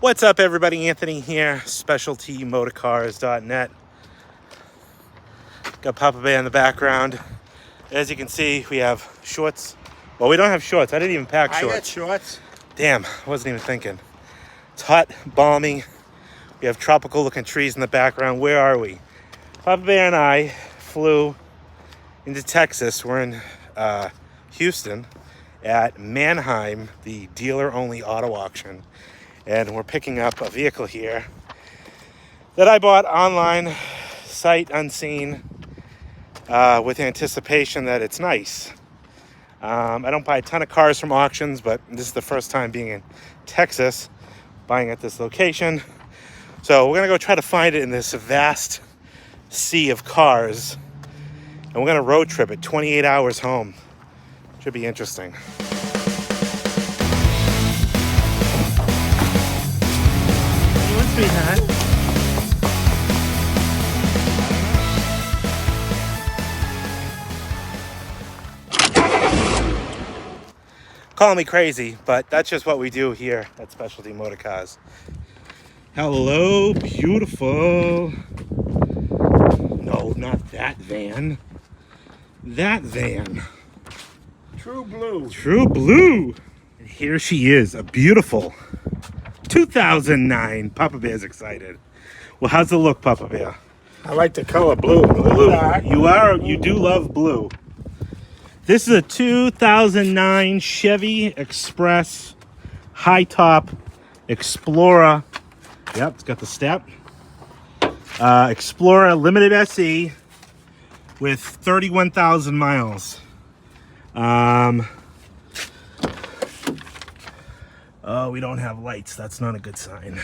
What's up, everybody? Anthony here, specialtymotorcars.net. Got Papa Bear in the background. As you can see, we have shorts. Well, we don't have shorts. I didn't even pack shorts. I got shorts. Damn, I wasn't even thinking. It's hot, balmy. We have tropical looking trees in the background. Where are we? Papa Bear and I flew into Texas. We're in Houston at Manheim, the dealer-only auto auction. And we're picking up a vehicle here that I bought online, sight unseen, with anticipation that it's nice. I don't buy a ton of cars from auctions, but this is the first time being in Texas, buying at this location. So we're gonna go try to find it in this vast sea of cars. And we're gonna road trip it, 28 hours home. Should be interesting. Sweetheart. Call me crazy, but that's just what we do here at Specialty Motor Cars. Hello, beautiful. No, not that van. That van. True blue. True blue. And here she is, a beautiful 2009. Papa Bear's excited. Well, how's it look, Papa Bear? I like the color blue. Blue. You do love blue. This is a 2009 Chevy Express high top Explorer. Yep, it's got the step. Explorer Limited SE with 31,000 miles. Oh, we don't have lights. That's not a good sign.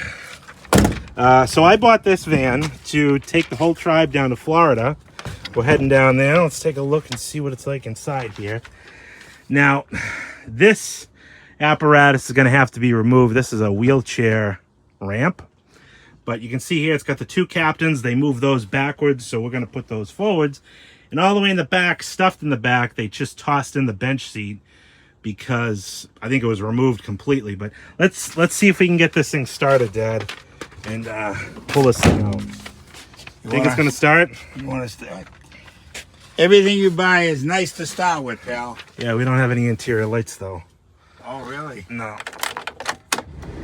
So I bought this van to take the whole tribe down to Florida. We're heading down there. Let's take a look and see what it's like inside here. Now, this apparatus is going to have to be removed. This is a wheelchair ramp. But you can see here, it's got the two captains. They move those backwards, so we're going to put those forwards. And all the way in the back, stuffed in the back, they just tossed in the bench seat, because I think it was removed completely. But let's see if we can get this thing started, Dad, and pull this thing out. You think it's gonna start? You want to start? Everything you buy is nice to start with, pal. Yeah, we don't have any interior lights though. Oh, really? No.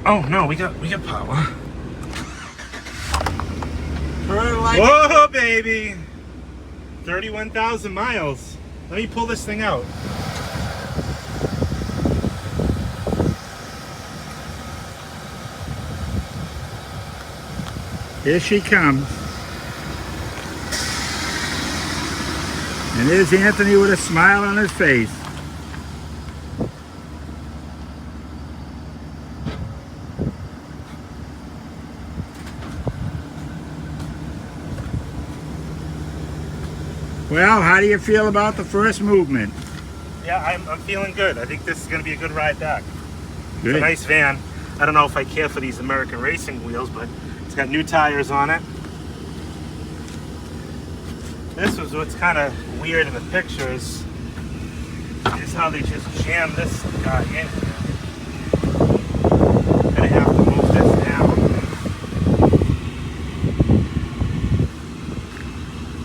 Oh no, we got power. Whoa, baby! 31,000 miles. Let me pull this thing out. Here she comes. And there's Anthony with a smile on his face. Well, how do you feel about the first movement? Yeah, I'm feeling good. I think this is going to be a good ride back. Good. It's a nice van. I don't know if I care for these American racing wheels, but it's got new tires on it. This was what's kind of weird in the pictures, is how they just jammed this guy in here. Gonna have to move this down.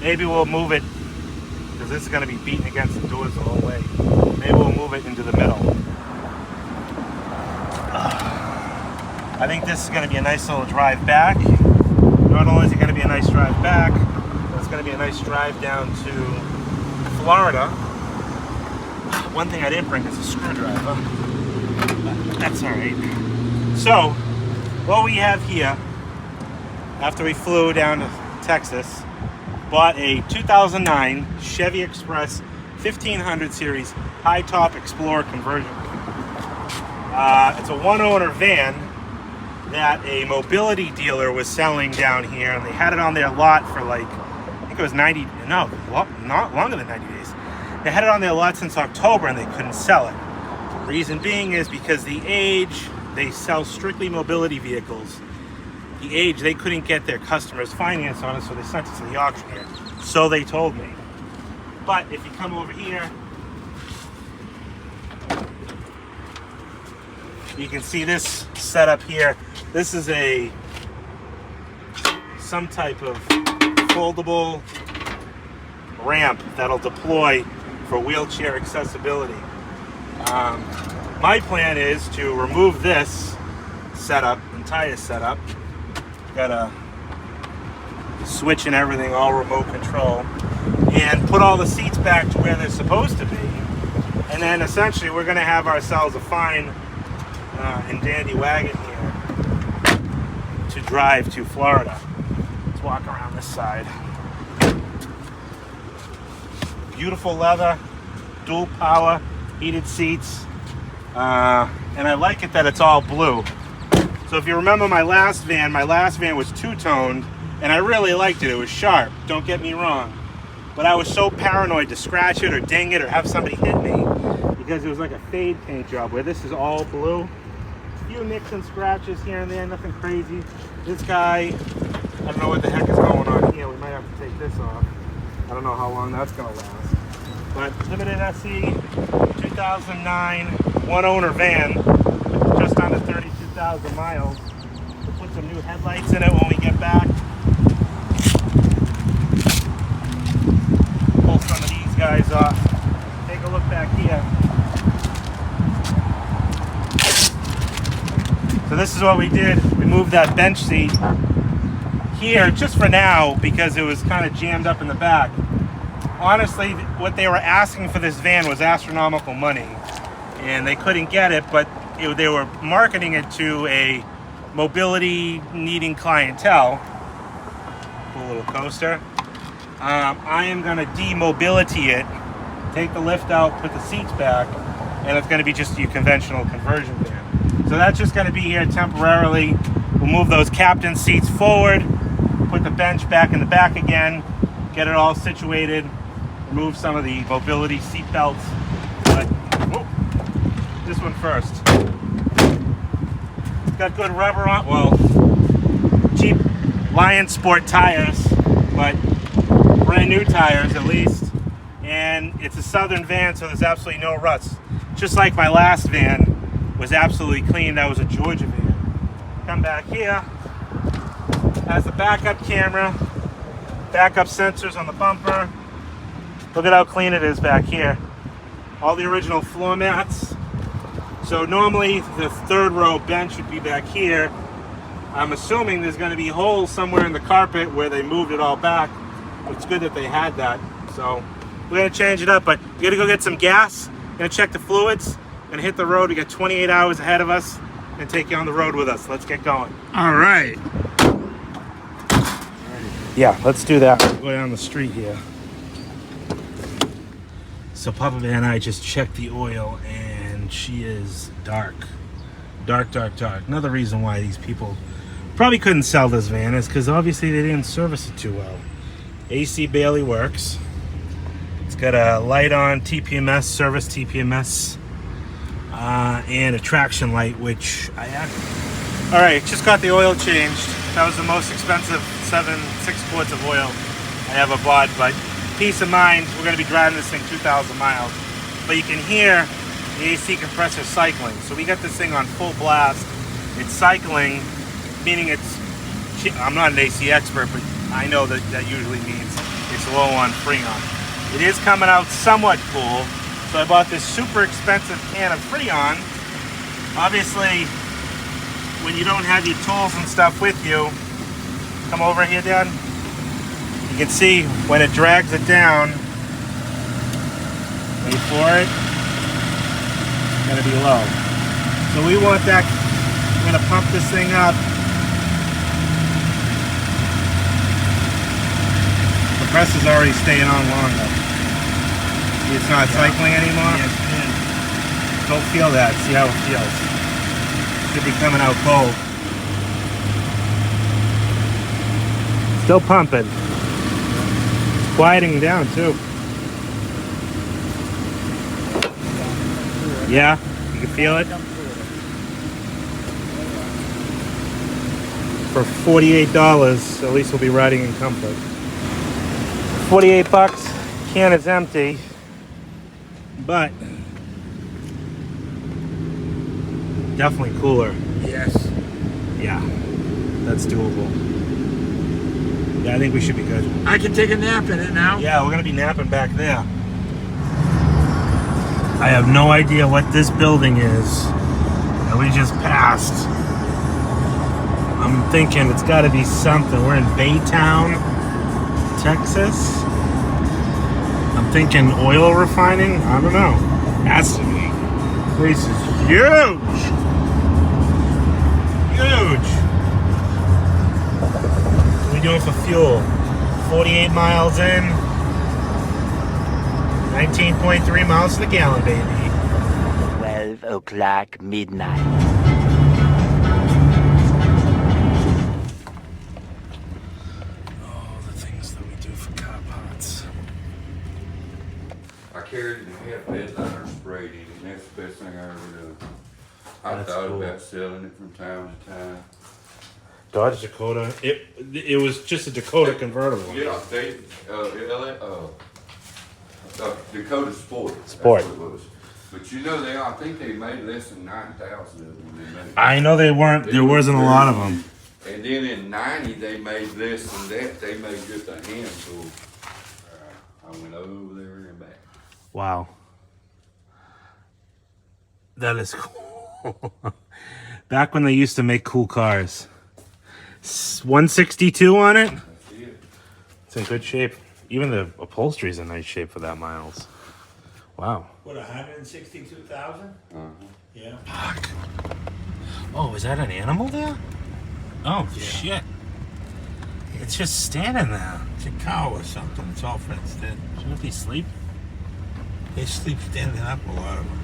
Maybe we'll move it, because this is gonna be beating against the doors the whole way. Maybe we'll move it into the middle. I think this is going to be a nice little drive back. Not only is it going to be a nice drive back, but it's going to be a nice drive down to Florida. One thing I didn't bring is a screwdriver. That's all right. So, what we have here, after we flew down to Texas, bought a 2009 Chevy Express 1500 series high top Explorer conversion. It's a one-owner van that a mobility dealer was selling down here, and they had it on their lot for like, I think it was not longer than 90 days. They had it on their lot since October and they couldn't sell it. Reason being is because the age, they sell strictly mobility vehicles. The age, they couldn't get their customers finance on it, so they sent it to the auction here. So they told me. But if you come over here, you can see this setup here This is some type of foldable ramp that'll deploy for wheelchair accessibility. My plan is to remove this setup, entire setup. Got a switch and everything, all remote control, and put all the seats back to where they're supposed to be. And then essentially we're going to have ourselves a fine and dandy wagon here to drive to Florida. Let's walk around this side. Beautiful leather, dual power, heated seats, and I like it that it's all blue. So if you remember my last van was two-toned, and I really liked it. It was sharp, don't get me wrong. But I was so paranoid to scratch it or ding it or have somebody hit me because it was like a fade paint job, where this is all blue. A few nicks and scratches here and there, nothing crazy. This guy, I don't know what the heck is going on here. We might have to take this off. I don't know how long that's going to last. But limited SE, 2009, one owner van, just under 32,000 miles. We'll put some new headlights in it when we get back. Pull some of these guys off. Take a look back here. So this is what we did. We moved that bench seat here just for now because it was kind of jammed up in the back. Honestly, what they were asking for this van was astronomical money, and they couldn't get it, but they were marketing it to a mobility needing clientele. Cool little coaster. I am going to demobility it, take the lift out, put the seats back, and it's going to be just your conventional conversion van. So that's just going to be here temporarily. We'll move those captain seats forward, put the bench back in the back again, get it all situated, remove some of the mobility seat belts. But this one first. It's got good rubber on, well, cheap Lion Sport tires, but brand new tires at least. And it's a southern van, so there's absolutely no ruts. Just like my last van was absolutely clean. That was a Georgia van. Come back here. Has the backup camera, backup sensors on the bumper. Look at how clean it is back here. All the original floor mats. So normally the third row bench would be back here. I'm assuming there's going to be holes somewhere in the carpet where they moved it all back. It's good that they had that. So we're going to change it up, but we got to go get some gas. Going to check the fluids. Going to hit the road. We got 28 hours ahead of us and take you on the road with us. Let's get going. All right. Yeah, let's do that. We'll go down the street here. So Papa Bear and I just checked the oil, and she is dark. Dark, dark, dark. Another reason why these people probably couldn't sell this van is because obviously they didn't service it too well. AC barely works. It's got a light on TPMS, service TPMS, and a traction light, which I have. All right, just got the oil changed. That was the most expensive 6 quarts of oil I ever bought, but peace of mind, we're going to be driving this thing 2,000 miles. But you can hear the AC compressor cycling. So we got this thing on full blast. It's cycling, meaning it's, I'm not an AC expert, but I know that usually means it's low on Freon. It is coming out somewhat cool. So I bought this super expensive can of Freon. Obviously, when you don't have your tools and stuff with you, come over here, Dad. You can see when it drags it down, wait for it, it's gonna be low. So we want that, we're gonna pump this thing up. The press is already staying on longer. See, it's not cycling anymore? Yes, it is. Go feel that, see how it feels. Should be coming out cold. Still pumping. Quieting down too. Yeah, you can feel it. For $48, at least we'll be riding in comfort. 48 bucks, can is empty, but definitely cooler. Yes. Yeah, that's doable. Yeah, I think we should be good. I can take a nap in it now. Yeah, we're gonna be napping back there. I have no idea what this building is that we just passed. I'm thinking it's gotta be something. We're in Baytown, Texas. I'm thinking oil refining. I don't know. Has to be. This place is huge. Huge. What are we doing for fuel? 48 miles in. 19.3 miles to the gallon, baby. 12 o'clock midnight. Oh, the things that we do for car parts. I carried it and had headliner sprayed in it, and that's the best thing I ever done. I That's thought cool. about selling it from time to time. Dodge Dakota. It was just a Dakota convertible. Yeah, they, Dakota Sport. Sport. That's what it was. But you know, I think they made less than 9,000 of them when they made it. I know they weren't. There wasn't a lot of them. And then in 90, they made less than that. They made just a handful. I went over there and back. Wow. That is cool. Back when they used to make cool cars. 162 on it. That's it. It's in good shape. Even the upholstery's in nice shape for that miles. Wow. What, 162,000? Yeah. Fuck. Oh, is that an animal there? Oh, shit. It's just standing there. It's a cow or something. It's all fenced in. Shouldn't they sleep? They sleep standing up, a lot of them.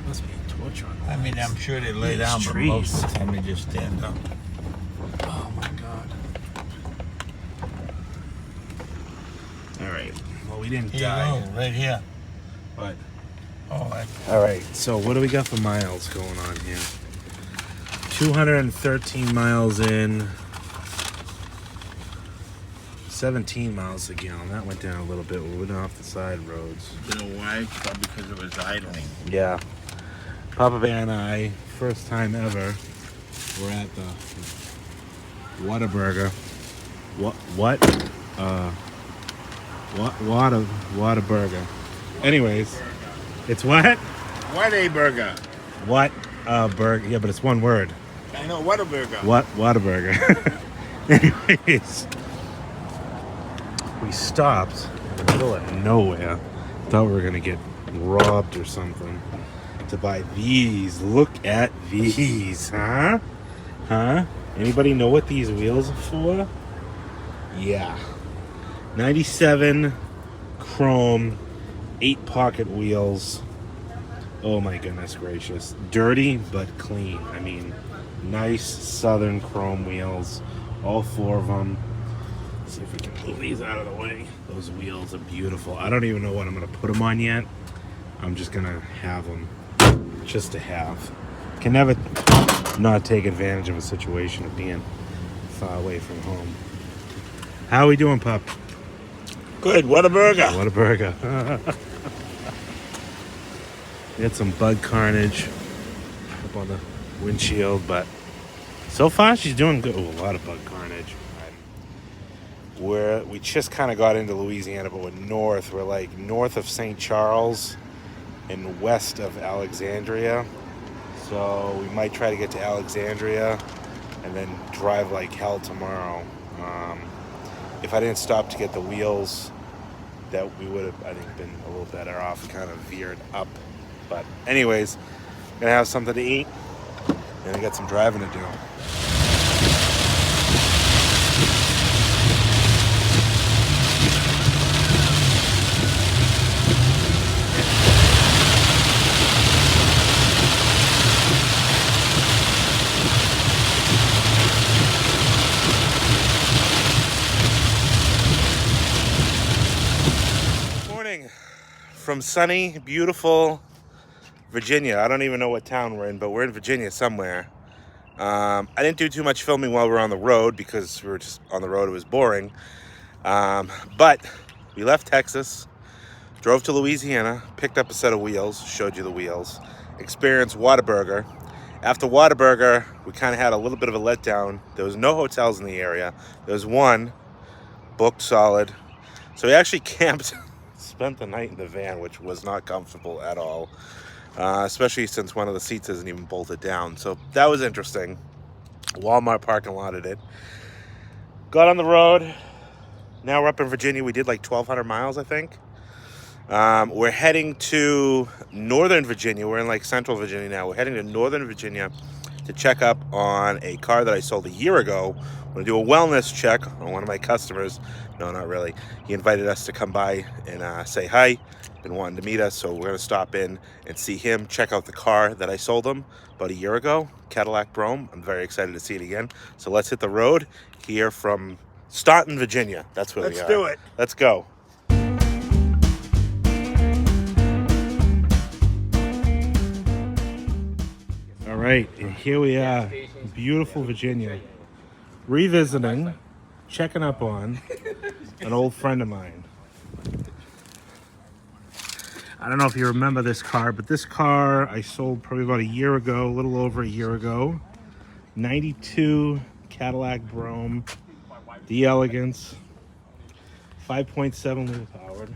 Must be torture on I mean, I'm sure they lay These down, but most trees. of the time they just stand up. Oh my god. Alright. Well, we didn't Here die. you go, right here. But Oh, I, alright, so what do we got for miles going on here? 213 miles in. 17 miles a gallon. That went down a little bit. We went off the side roads. been a while, probably because it was idling. Yeah. Papa Bear and I, first time ever, we're at the Whataburger. Whataburger. Anyways, it's what? Whataburger. What? Burger. Yeah, but it's one word. I know, Whataburger. What? Whataburger. Anyways, we stopped in the middle of nowhere. Thought we were gonna get robbed or something to buy these. Look at these, huh? Huh? Anybody know what these wheels are for? Yeah. 97 chrome 8-pocket wheels. Oh my goodness gracious. Dirty but clean. I mean, nice southern chrome wheels. All 4 of them. Let's see if we can move these out of the way. Those wheels are beautiful. I don't even know what I'm going to put them on yet. I'm just going to have them just to have. Can never not take advantage of a situation of being far away from home. How are we doing, pup? Good, Whataburger. What a burger. We had some bug carnage up on the windshield, but so far she's doing good. Ooh, a lot of bug carnage. We just kind of got into Louisiana, but we're north. We're like north of St. Charles and west of Alexandria. So we might try to get to Alexandria and then drive like hell tomorrow. If I didn't stop to get the wheels, that we would have, I think, been a little better off, kind of veered up. But anyways, gonna have something to eat, and I got some driving to do. From sunny, beautiful Virginia. I don't even know what town we're in, but we're in Virginia somewhere. I didn't do too much filming while we were on the road because we were just on the road. It was boring. But we left Texas, drove to Louisiana, picked up a set of wheels, showed you the wheels, experienced Whataburger, After Whataburger, we kind of had a little bit of a letdown. There was no hotels in the area. There was one, booked solid. So we actually camped, spent the night in the van, which was not comfortable at all. Especially since one of the seats isn't even bolted down. So that was interesting. Walmart parking lotted it. Got on the road. Now we're up in Virginia. We did like 1,200 miles, I think. We're heading to Northern Virginia. We're in like Central Virginia now. We're heading to Northern Virginia to check up on a car that I sold a year ago. I'm going to do a wellness check on one of my customers. No, not really. He invited us to come by and say hi. Been wanting to meet us, so we're going to stop in and see him, check out the car that I sold him about a year ago, Cadillac Brougham. I'm very excited to see it again. So let's hit the road here from Staunton, Virginia. That's where we are. Let's do it. Let's go. All right, and here we are, beautiful Virginia, revisiting, checking up on an old friend of mine. I don't know if you remember this car, but this car I sold probably about a year ago, a little over a year ago. 92 Cadillac Brougham, the elegance, 5.7 liter powered,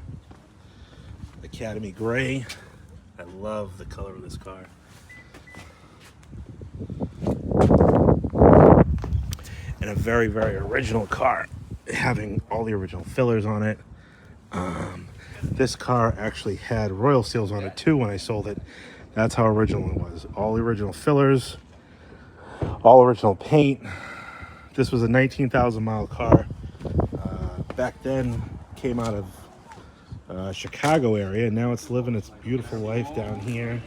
Academy gray. I love the color of this car. And a very, very original car, having all the original fillers on it. This car actually had royal seals on it too when I sold it. That's how original it was. All the original fillers, all original paint. This was a 19,000 mile car. Back then, came out of Chicago area. Now it's living its beautiful life down here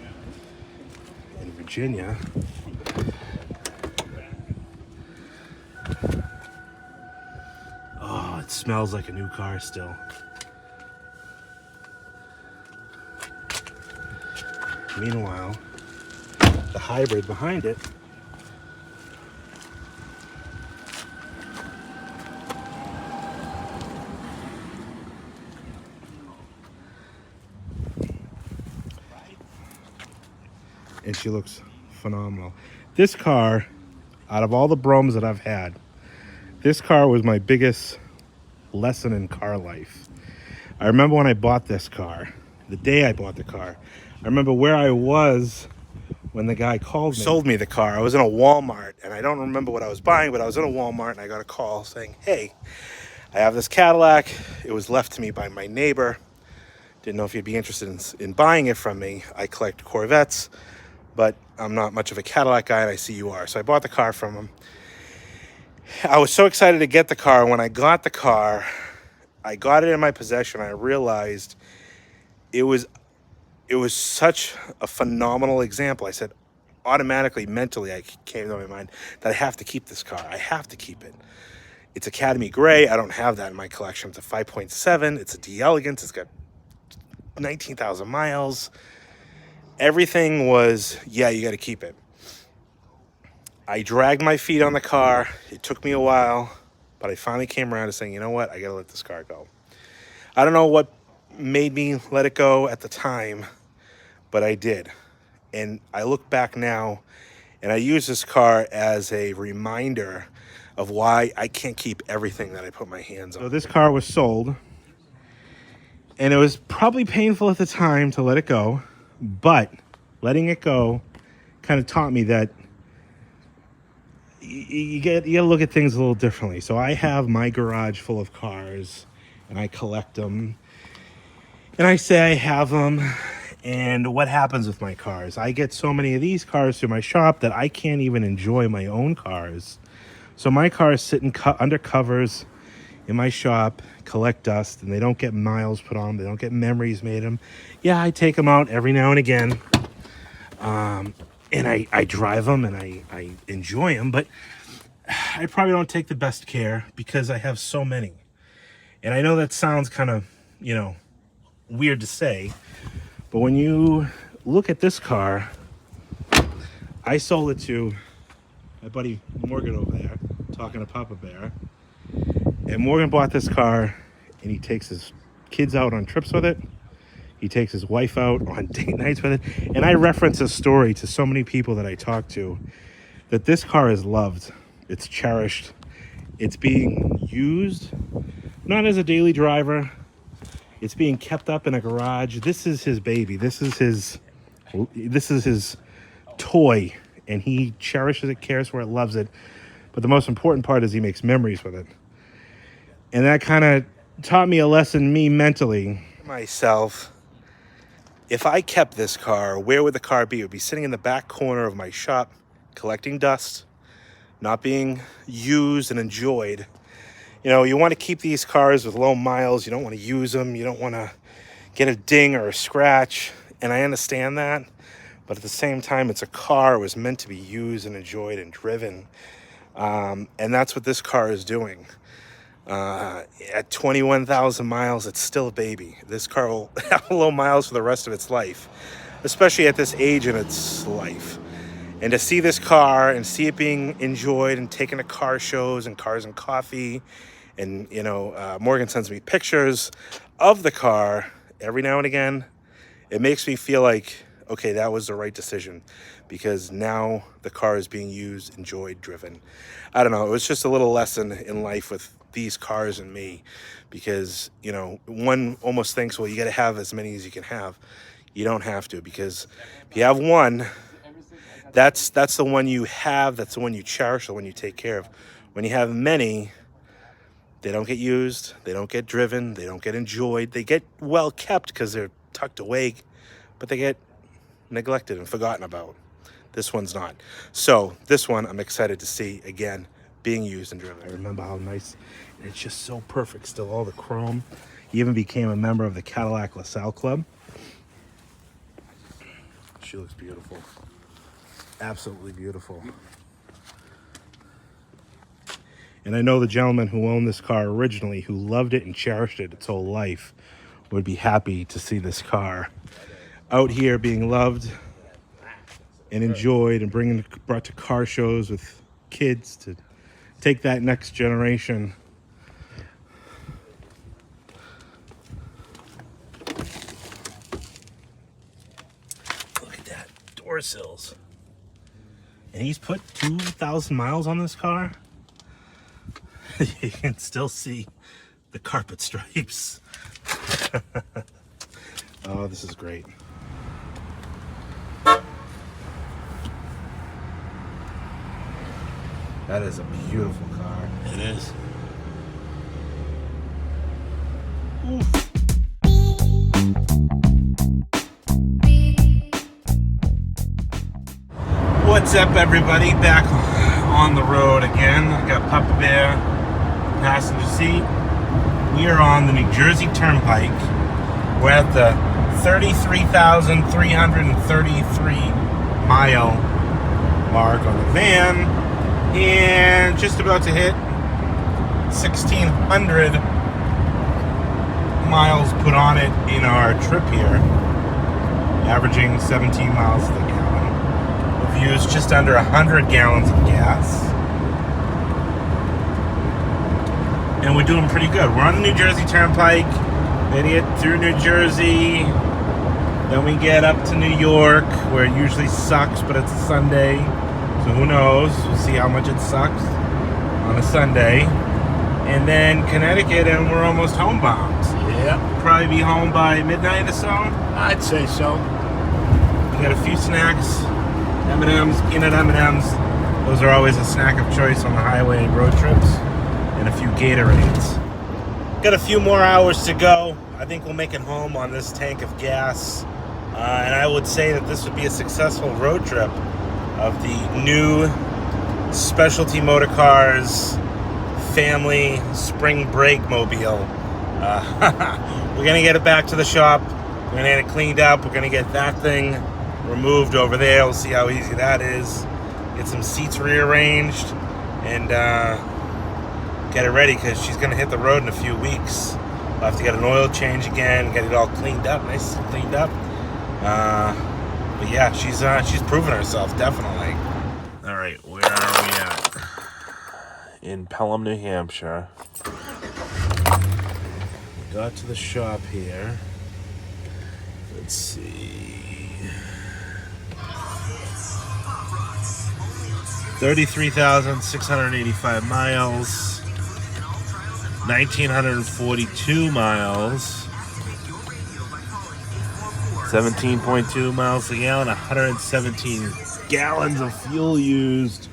in Virginia. Oh, it smells like a new car still. Meanwhile, the hybrid behind it and she looks phenomenal. This car, out of all the Broughams that I've had, this car was my biggest lesson in car life. I remember when I bought this car, the day I bought the car, I remember where I was when the guy called me. Sold me the car. I was in a Walmart, and I don't remember what I was buying, but I was in a Walmart, and I got a call saying, hey, I have this Cadillac. It was left to me by my neighbor. Didn't know if you'd be interested in buying it from me. I collect Corvettes, but I'm not much of a Cadillac guy, and I see you are. So I bought the car from him. I was so excited to get the car. When I got the car, I got it in my possession. I realized it was such a phenomenal example. I said, automatically, mentally, I came to my mind that I have to keep this car. I have to keep it. It's Academy Gray. I don't have that in my collection. It's a 5.7. It's a D elegance. It's got 19,000 miles. Everything was, yeah, you got to keep it. I dragged my feet on the car. It took me a while, but I finally came around to saying, you know what? I got to let this car go. I don't know what made me let it go at the time, but I did. And I look back now, and I use this car as a reminder of why I can't keep everything that I put my hands on. So this car was sold, and it was probably painful at the time to let it go, but letting it go kind of taught me that you got to look at things a little differently. So I have my garage full of cars, and I collect them. And I say I have them, and what happens with my cars? I get so many of these cars through my shop that I can't even enjoy my own cars. So my cars sit under covers in my shop, collect dust, and they don't get miles put on them. They don't get memories made them. Yeah, I take them out every now and again, and I drive them, and I enjoy them, but I probably don't take the best care because I have so many. And I know that sounds kind of, weird to say, but when you look at this car, I sold it to my buddy Morgan over there, talking to Papa Bear. And Morgan bought this car, and he takes his kids out on trips with it. He takes his wife out on date nights with it. And I reference this story to so many people that I talk to, that this car is loved. It's cherished. It's being used, not as a daily driver. It's being kept up in a garage. This is his baby. This is his toy. And he cherishes it, cares for it, loves it. But the most important part is he makes memories with it. And that kind of taught me a lesson, me mentally. Myself, if I kept this car, where would the car be? It would be sitting in the back corner of my shop, collecting dust, not being used and enjoyed. You know, you want to keep these cars with low miles. You don't want to use them. You don't want to get a ding or a scratch. And I understand that. But at the same time, it's a car. It was meant to be used and enjoyed and driven. And that's what this car is doing. At 21,000 miles, it's still a baby. This car will have low miles for the rest of its life, especially at this age in its life. And to see this car and see it being enjoyed and taken to car shows and Cars and Coffee, and, you know, Morgan sends me pictures of the car every now and again, it makes me feel like, okay, that was the right decision, because now the car is being used, enjoyed, driven. I don't know. It was just a little lesson in life with these cars and me, because, you know, one almost thinks, well, you got to have as many as you can have. You don't have to, because if you have one, that's the one you have, that's the one you cherish, the one you take care of. When you have many, they don't get used, they don't get driven, they don't get enjoyed. They get well kept because they're tucked away, but they get neglected and forgotten about. This one's not. So this one I'm excited to see again being used and driven. I remember how nice, and it's just so perfect still, all the chrome. He even became a member of the Cadillac LaSalle Club. She looks beautiful. Absolutely beautiful. And I know the gentleman who owned this car originally, who loved it and cherished it its whole life, would be happy to see this car out here being loved and enjoyed and brought to car shows with kids to take that next generation. Look at that, door sills. And he's put 2,000 miles on this car. You can still see the carpet stripes. Oh, this is great. That is a beautiful car. It is. Oof. What's up, everybody? Back on the road again. I got Papa Bear, passenger seat. We are on the New Jersey Turnpike. We're at the 33,333 mile mark on the van, and just about to hit 1,600 miles put on it in our trip here, averaging 17 miles to the gallon. We've used just under 100 gallons of gas, and we're doing pretty good. We're on the New Jersey Turnpike. Then get through New Jersey, then we get up to New York, where it usually sucks, but it's a Sunday, so who knows? We'll see how much it sucks on a Sunday. And then Connecticut, and we're almost homebound. Yeah, Probably be home by midnight or so. I'd say so. We got a few snacks, M&Ms, peanut M&Ms. Those are always a snack of choice on the highway road trips. And a few Gatorades. Got a few more hours to go. I think we'll make it home on this tank of gas. And I would say that this would be a successful road trip of the new Specialty Motor Cars family spring break mobile. We're going to get it back to the shop. We're going to get it cleaned up. We're going to get that thing removed over there. We'll see how easy that is. Get some seats rearranged and get it ready, because she's going to hit the road in a few weeks. We'll have to get an oil change again, get it all cleaned up, nice and cleaned up. But yeah, she's proven herself, definitely. All right, where are we at? In Pelham, New Hampshire. We got to the shop here. Let's see. 33,685 miles. 1,942 miles. 17.2 miles a gallon. 117 gallons of fuel used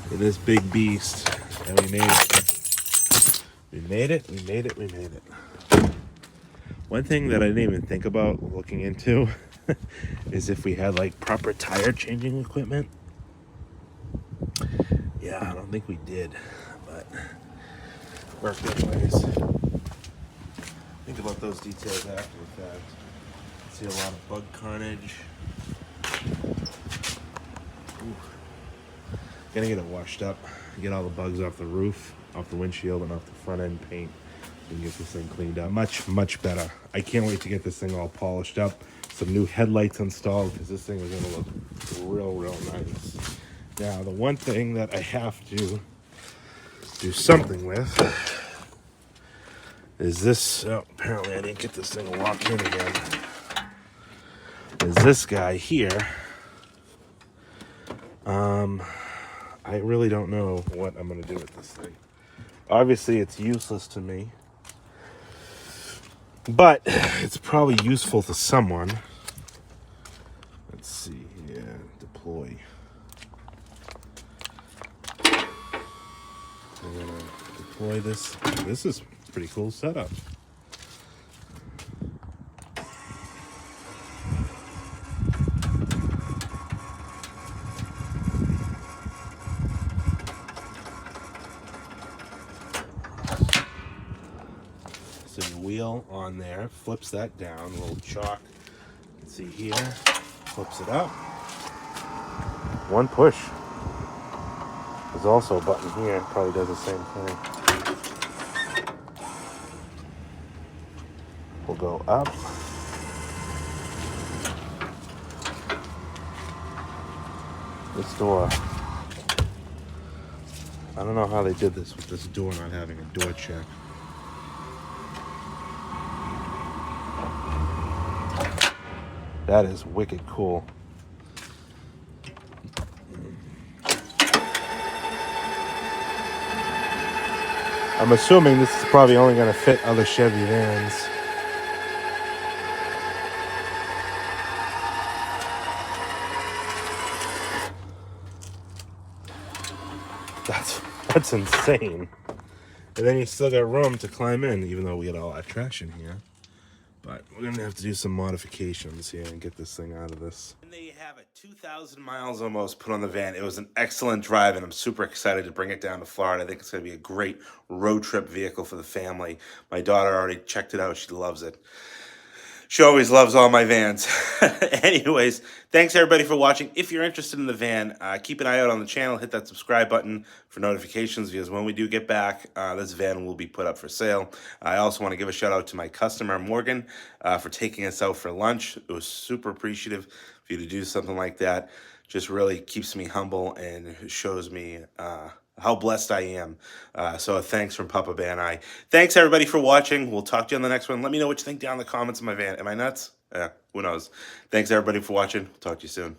in this big beast. And we made it. We made it. We made it. We made it. One thing that I didn't even think about looking into is if we had like proper tire changing equipment. Yeah, I don't think we did, but worked anyways. Think about those details after the fact. See a lot of bug carnage. Ooh. Gonna get it washed up, get all the bugs off the roof, off the windshield, and off the front end paint. And get this thing cleaned up. Much better. I can't wait to get this thing all polished up. Some new headlights installed because this thing is going to look real nice. Now, the one thing that I have to do something with is this. Oh, apparently I didn't get this thing to lock in again. Is this guy here. I really don't know what I'm going to do with this thing. Obviously, it's useless to me. But it's probably useful to someone. Let's see here. Deploy. I'm gonna deploy this. This is a pretty cool setup. Wheel on there, flips that down, a little chalk. Let's see here, flips it up. One push. There's also a button here, probably does the same thing. We'll go up. This door, I don't know how they did this with this door not having a door check. That is wicked cool. I'm assuming this is probably only going to fit other Chevy vans. That's insane. And then you still got room to climb in, even though we got all that traction here. But we're going to have to do some modifications here and get this thing out of this. And there you have it. 2,000 miles almost put on the van. It was an excellent drive, and I'm super excited to bring it down to Florida. I think it's going to be a great road trip vehicle for the family. My daughter already checked it out. She loves it. She always loves all my vans. Anyways, thanks everybody for watching. If you're interested in the van, keep an eye out on the channel. Hit that subscribe button for notifications because when we do get back, this van will be put up for sale. I also want to give a shout out to my customer, Morgan, for taking us out for lunch. It was super appreciative for you to do something like that. Just really keeps me humble and shows me how blessed I am. So thanks from Papa Bear and I. Thanks everybody for watching. We'll talk to you on the next one. Let me know what you think down in the comments of my van. Am I nuts? Who knows? Thanks everybody for watching. Talk to you soon.